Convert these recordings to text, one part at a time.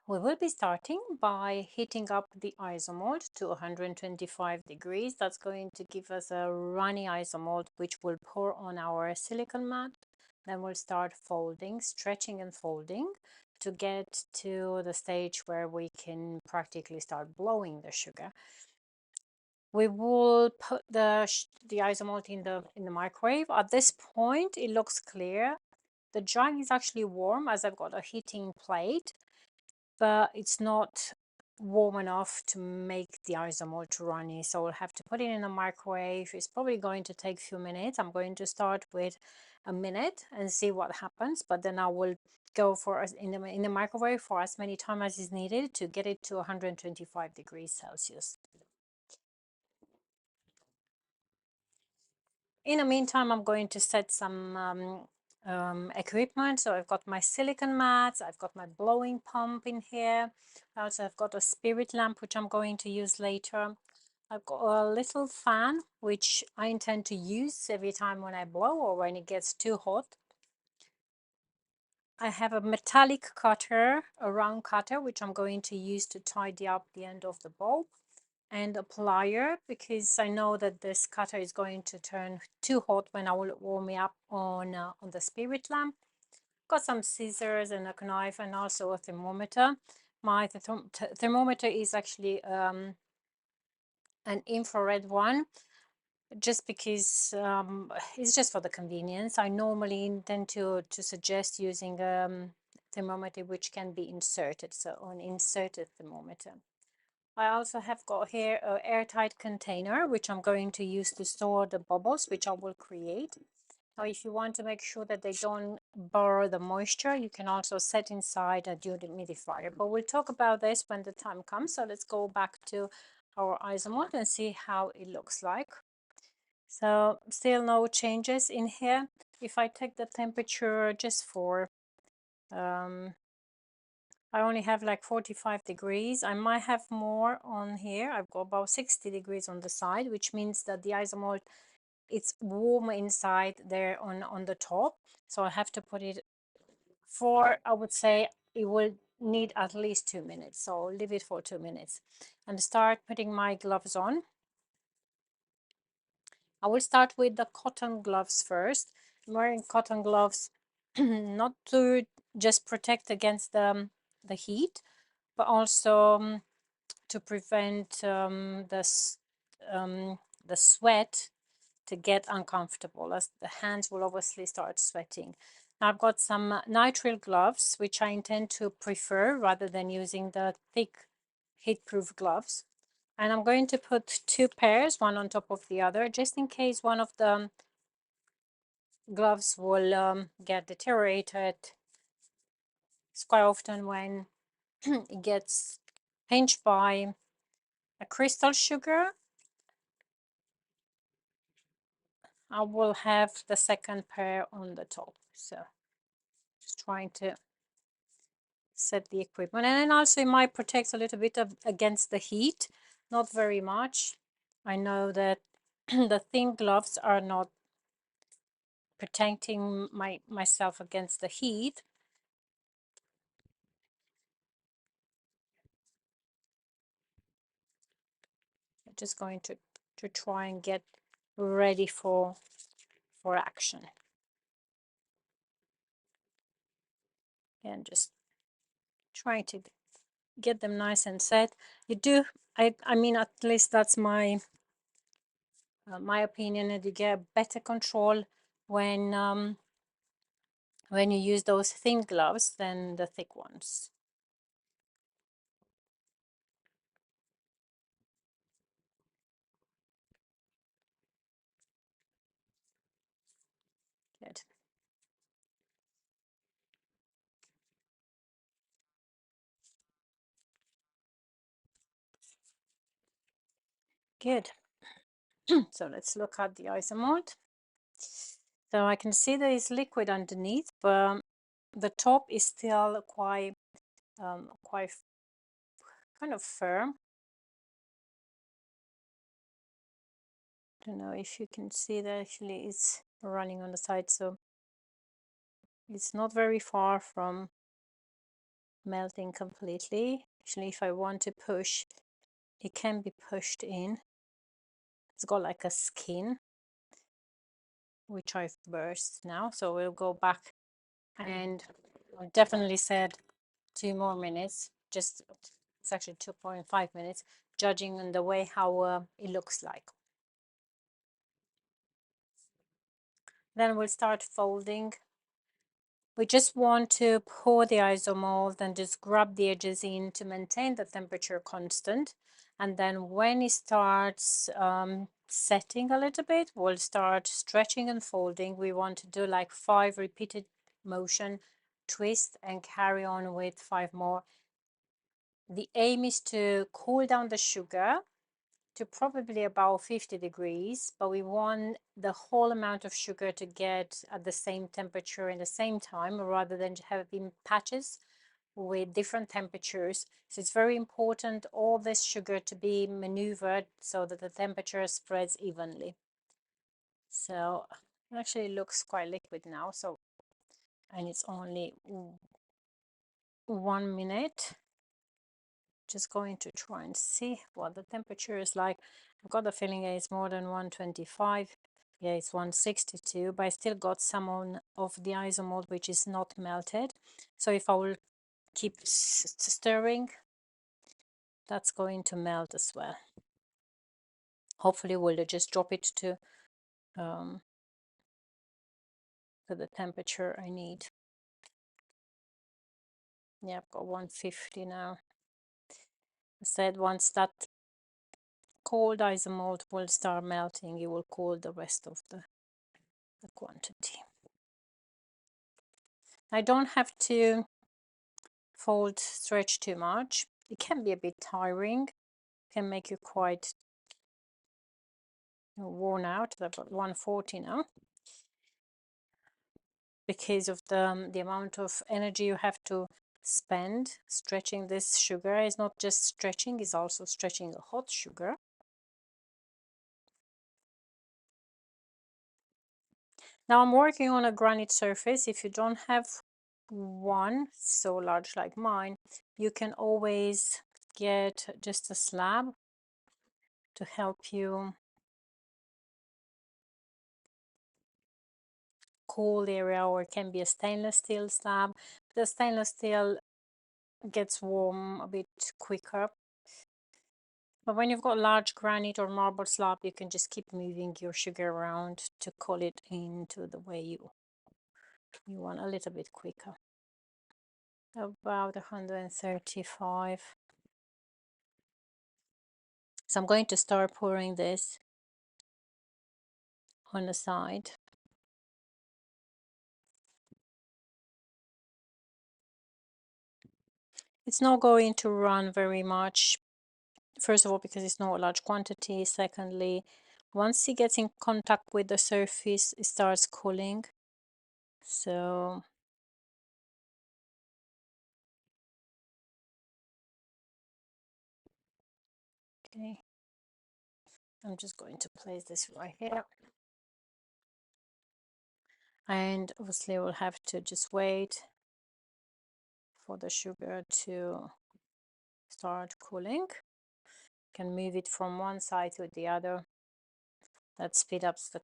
We will be starting by heating up the isomalt to 125 degrees. That's going to give us a runny isomalt, which will pour on our silicon mat. Then we'll start folding, stretching and folding to get to the stage where we can practically start blowing the sugar. We will put the isomalt in the microwave. At this point, it looks clear. The jug is actually warm as I've got a heating plate, but it's not warm enough to make the isomalt runny, so we'll have to put it in a microwave. It's probably going to take a few minutes. I'm going to start with a minute and see what happens, but then I will go for in the microwave for as many time as is needed to get it to 125 degrees Celsius. In the meantime, I'm going to set some equipment. So I've got my silicon mats, I've got my blowing pump in here. I also have got a spirit lamp, which I'm going to use later. I've got a little fan, which I intend to use every time when I blow or when it gets too hot. I have a metallic cutter, a round cutter, which I'm going to use to tidy up the end of the bulb, and a plier, because I know that this cutter is going to turn too hot when I will warm it up on the spirit lamp. Got some scissors and a knife and also a thermometer. My thermometer is actually an infrared one, just because it's just for the convenience. I normally intend to suggest using thermometer which can be inserted, so an inserted thermometer. I also have got here an airtight container, which I'm going to use to store the bubbles, which I will create. Now, if you want to make sure that they don't borrow the moisture, you can also set inside a dehumidifier. But we'll talk about this when the time comes. So let's go back to our isomalt and see how it looks like. So still no changes in here. If I take the temperature just for I only have like 45 degrees. I might have more on here. I've got about 60 degrees on the side, which means that the isomalt, it's warm inside there on the top. So I have to put it for, I would say it will need at least 2 minutes. So I'll leave it for 2 minutes and start putting my gloves on. I will start with the cotton gloves first. I'm wearing cotton gloves not to just protect against the heat, but also to prevent the sweat to get uncomfortable, as the hands will obviously start sweating. Now I've got some nitrile gloves, which I intend to prefer rather than using the thick heat-proof gloves. And I'm going to put 2 pairs, one on top of the other, just in case one of the gloves will get deteriorated. It's quite often when it gets pinched by a crystal sugar, I will have the second pair on the top. So just trying to set the equipment. And then also it might protect a little bit against the heat, not very much. I know that the thin gloves are not protecting myself against the heat. I'm just going to try and get ready for action. And just trying to get them nice and set. You do, I mean, at least that's my opinion, that you get better control when you use those thin gloves than the thick ones. Good. Good. So let's look at the isomalt. So I can see there is liquid underneath, but the top is still quite kind of firm. I don't know if you can see that actually it's running on the side, so it's not very far from melting completely. Actually, if I want to push, it can be pushed in. It's got like a skin, which I've burst now. So we'll go back, and I definitely said 2 more minutes. Just it's actually 2.5 minutes, judging on the way how it looks like. Then we'll start folding. We just want to pour the Isomalt and just grab the edges in to maintain the temperature constant. And then when it starts setting a little bit, we'll start stretching and folding. We want to do like 5 repeated motion, twist and carry on with 5 more. The aim is to cool down the sugar to probably about 50 degrees, but we want the whole amount of sugar to get at the same temperature in the same time rather than having patches with different temperatures. So it's very important all this sugar to be maneuvered so that the temperature spreads evenly. So it actually looks quite liquid now. So, and it's only 1 minute. Just going to try and see what the temperature is like. I've got the feeling it's more than 125. Yeah, it's 162, but I still got some of the Isomalt which is not melted. So if I will keep stirring, that's going to melt as well. Hopefully we'll just drop it to the temperature I need. Yeah, I've got 150 now. I said once that cold Isomalt will start melting, it will cool the rest of the quantity. I don't have to fold stretch too much. It can be a bit tiring, can make you quite worn out. I've got 140 now because of the amount of energy you have to spend stretching this sugar. It's not just stretching, it's also stretching a hot sugar. Now I'm working on a granite surface. If you don't have one so large like mine, you can always get just a slab to help you cool the area, or it can be a stainless steel slab. The stainless steel gets warm a bit quicker. But when you've got large granite or marble slab, you can just keep moving your sugar around to cool it into the way you want, a little bit quicker. About 135. So I'm going to start pouring this on the side. It's not going to run very much. First of all, because it's not a large quantity. Secondly, once it gets in contact with the surface, it starts cooling. So okay, I'm just going to place this right here. And obviously we'll have to just wait for the sugar to start cooling. You can move it from one side to the other. That speed up the...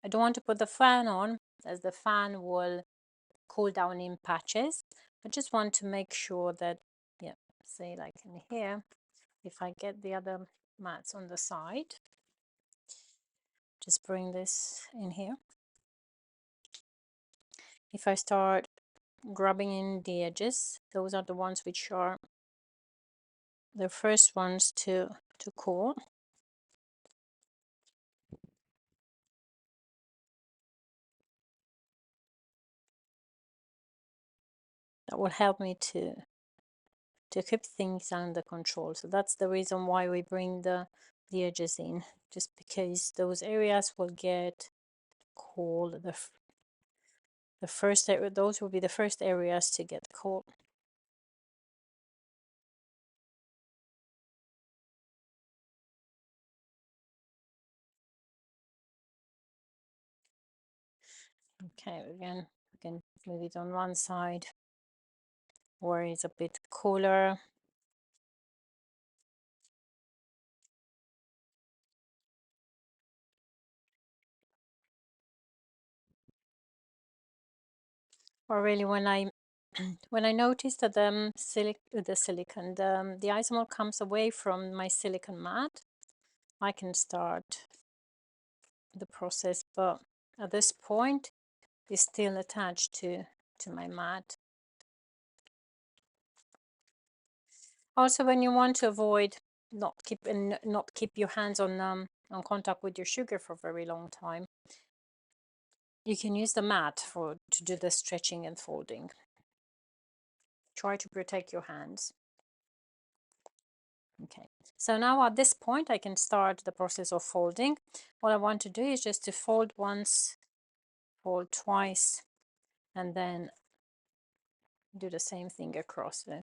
I don't want to put the fan on, as the fan will cool down in patches. I just want to make sure that, yeah, say like in here, if I get the other mats on the side, just bring this in here. If I start grabbing in the edges, those are the ones which are the first ones to cool. That will help me to keep things under control. So that's the reason why we bring the edges in, just because those areas will get cold. The first area, those will be the first areas to get cold. Okay, again, we can move it on one side. where it's a bit cooler. Or really when I when I notice that the silicon, the isomalt comes away from my silicon mat, I can start the process, but at this point it's still attached to my mat. Also, when you want to avoid not keep your hands on contact with your sugar for a very long time, you can use the mat to do the stretching and folding. Try to protect your hands. Okay, so now at this point I can start the process of folding. What I want to do is just to fold once, fold twice, and then do the same thing across. You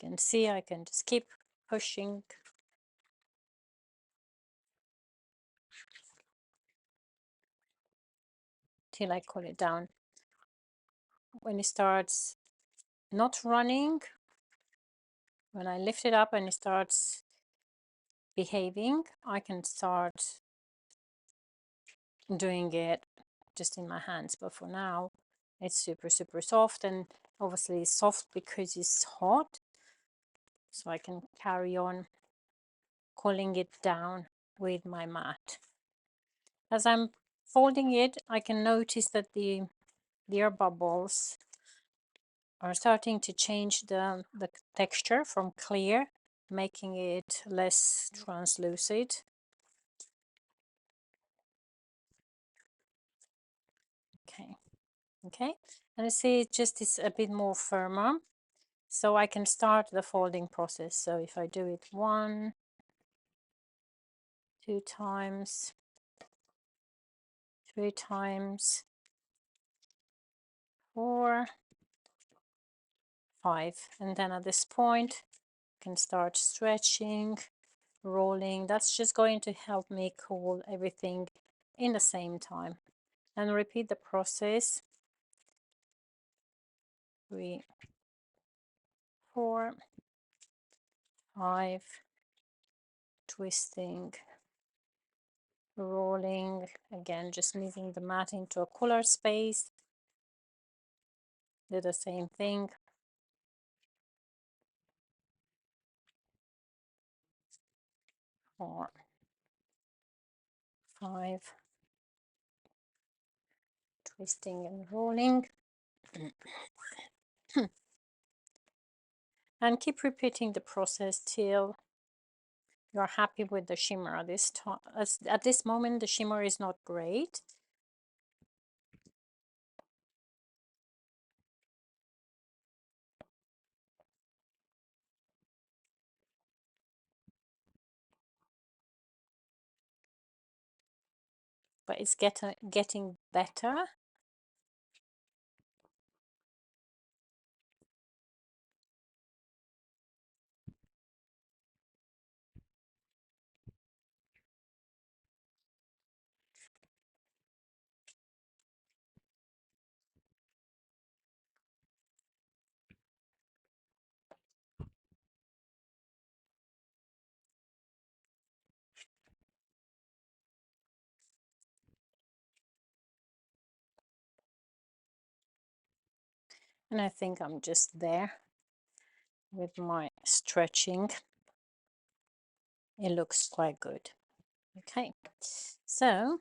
can see I can just keep pushing till I cool it down. When it starts not running, when I lift it up and it starts behaving, I can start doing it just in my hands. But for now, it's super, super soft, and obviously it's soft because it's hot. So I can carry on cooling it down with my mat. As I'm folding it, I can notice that the air bubbles are starting to change the texture from clear, making it less translucent. Okay, and you see it just is a bit more firmer, so I can start the folding process. So if I do it 1, 2 times, 3 times, 4, 5, and then at this point I can start stretching, rolling. That's just going to help me cool everything in the same time, and repeat the process 3, 4, 5, twisting, rolling, again just moving the mat into a cooler space. Do the same thing. 4, 5, twisting and rolling. And keep repeating the process till you're happy with the shimmer. At this moment the shimmer is not great, but it's getting better. And I think I'm just there with my stretching. It looks quite good. Okay, so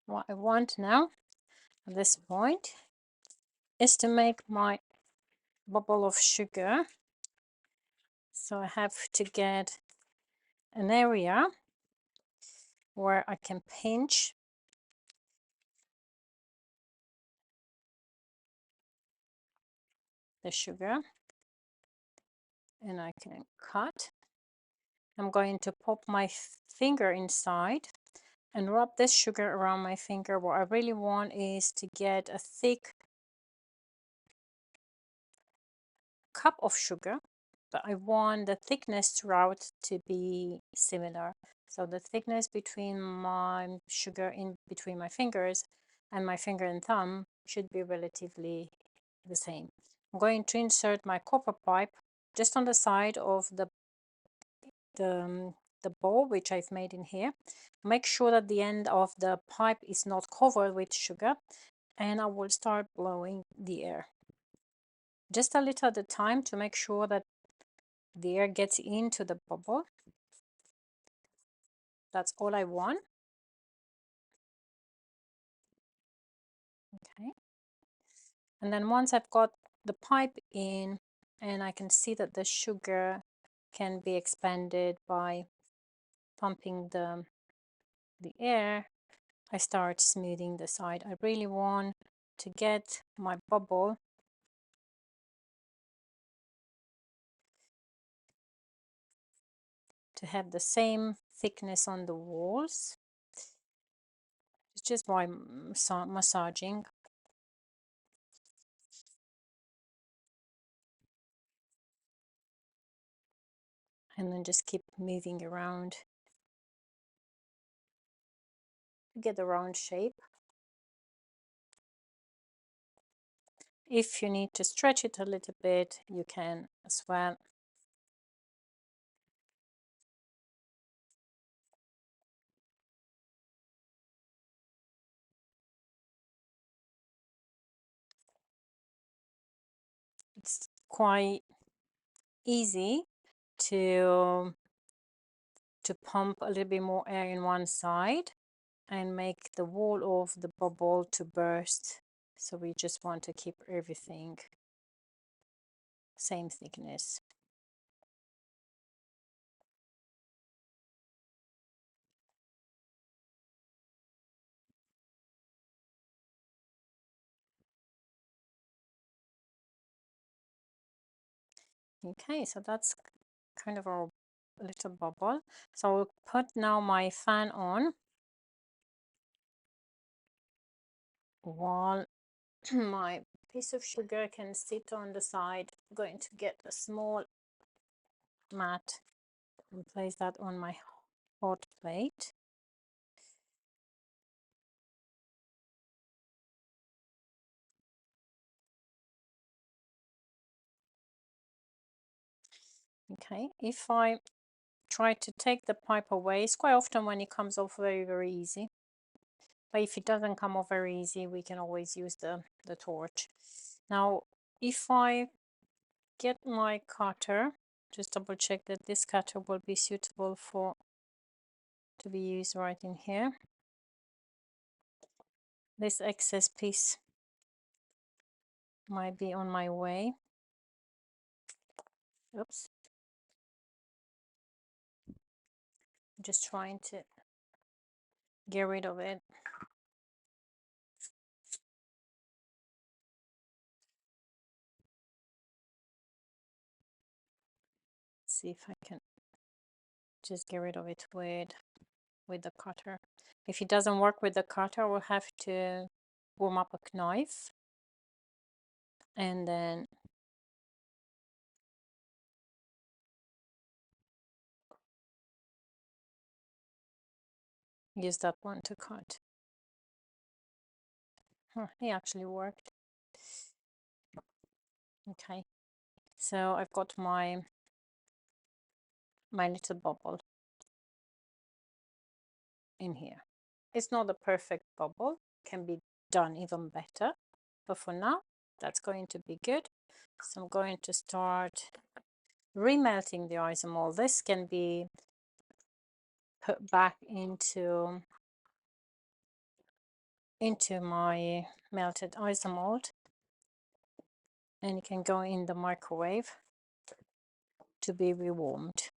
what I want now at this point is to make my bubble of sugar. So I have to get an area where I can pinch the sugar and I can cut. I'm going to pop my finger inside and rub this sugar around my finger. What I really want is to get a thick cup of sugar, but I want the thickness throughout to be similar. So the thickness between my sugar in between my fingers and my finger and thumb should be relatively the same. I'm going to insert my copper pipe just on the side of the, the bowl which I've made in here. Make sure that the end of the pipe is not covered with sugar, and I will start blowing the air. Just a little at a time to make sure that the air gets into the bubble. That's all I want. Okay. And then once I've got the pipe in and I can see that the sugar can be expanded by pumping the air, I start smoothing the side. I really want to get my bubble to have the same thickness on the walls. It's just by massaging. And then just keep moving around to get the round shape. If you need to stretch it a little bit, you can as well. It's quite easy to pump a little bit more air in one side and make the wall of the bubble to burst. So we just want to keep everything same thickness. Okay, so that's kind of our little bubble. So I'll put now my fan on while my piece of sugar can sit on the side. I'm going to get a small mat and place that on my hot plate. Okay, if I try to take the pipe away, it's quite often when it comes off very easy. But if it doesn't come off very easy, we can always use the torch. Now, if I get my cutter, just double check that this cutter will be suitable to be used right in here. This excess piece might be on my way. Oops. I'm just trying to get rid of it. See if I can just get rid of it with the cutter. If it doesn't work with the cutter, we'll have to warm up a knife and then use that one to cut. It actually worked. Okay, so I've got my little bubble in here. It's not a perfect bubble, can be done even better, but for now that's going to be good. So I'm going to start remelting the isomalt. This can be put back into my melted isomalt, and it can go in the microwave to be rewarmed.